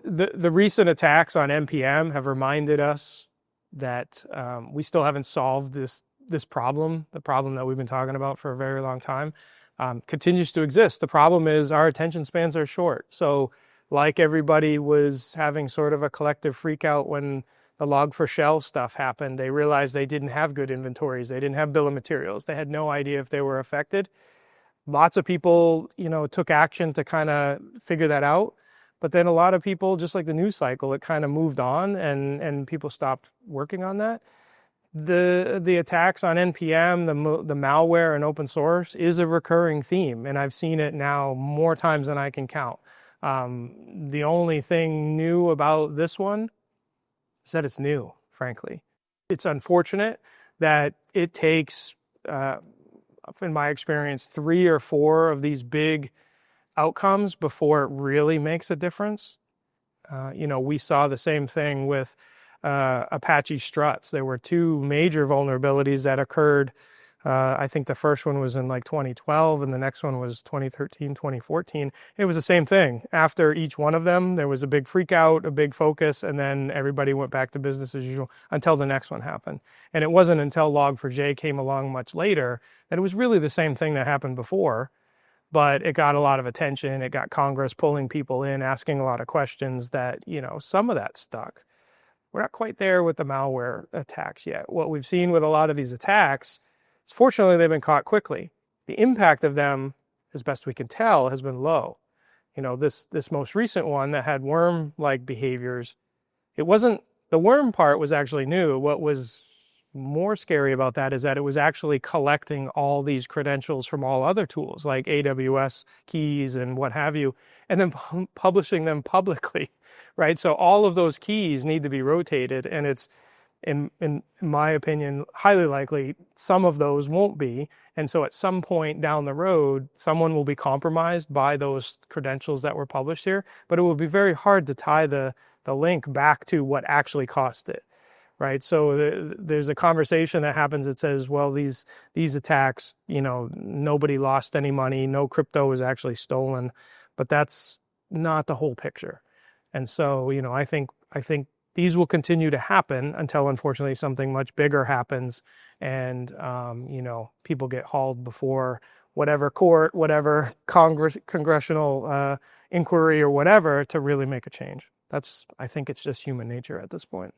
the recent attacks on NPM have reminded us that we still haven't solved this problem. The problem that we've been talking about for a very long time continues to exist. The problem is our attention spans are short. So like everybody was having sort of a collective freak out when the log4shell stuff happened, they realized they didn't have good inventories. They didn't have bill of materials. They had no idea if they were affected. Lots of people, took action to kind of figure that out. But then a lot of people, just like the news cycle, it kind of moved on and people stopped working on that. The attacks on NPM, the malware and open source is a recurring theme. And I've seen it now more times than I can count. The only thing new about this one is that it's new, frankly. It's unfortunate that it takes, in my experience, 3 or 4 of these big outcomes before it really makes a difference. We saw the same thing with Apache struts. There were 2 major vulnerabilities that occurred. I think the first one was in like 2012 and the next one was 2013, 2014. It was the same thing. After each one of them, there was a big freak out, a big focus, and then everybody went back to business as usual until the next one happened. And it wasn't until Log4j came along much later that it was really the same thing that happened before, but it got a lot of attention. It got Congress pulling people in, asking a lot of questions that, some of that stuck. We're not quite there with the malware attacks yet. What we've seen with a lot of these attacks, fortunately, they've been caught quickly. The impact of them, as best we can tell, has been low. This most recent one that had worm-like behaviors, the worm part was actually new. What was more scary about that is that it was actually collecting all these credentials from all other tools, like AWS keys and what have you, and then publishing them publicly, right? So all of those keys need to be rotated, and it's, in my opinion, highly likely some of those won't be. And so at some point down the road, someone will be compromised by those credentials that were published here, but it will be very hard to tie the link back to what actually caused it, right? So there's a conversation that happens that says, well, these attacks, nobody lost any money, no crypto was actually stolen, but that's not the whole picture. And so, I think these will continue to happen until, unfortunately, something much bigger happens and, people get hauled before whatever court, whatever congressional inquiry or whatever to really make a change. I think it's just human nature at this point.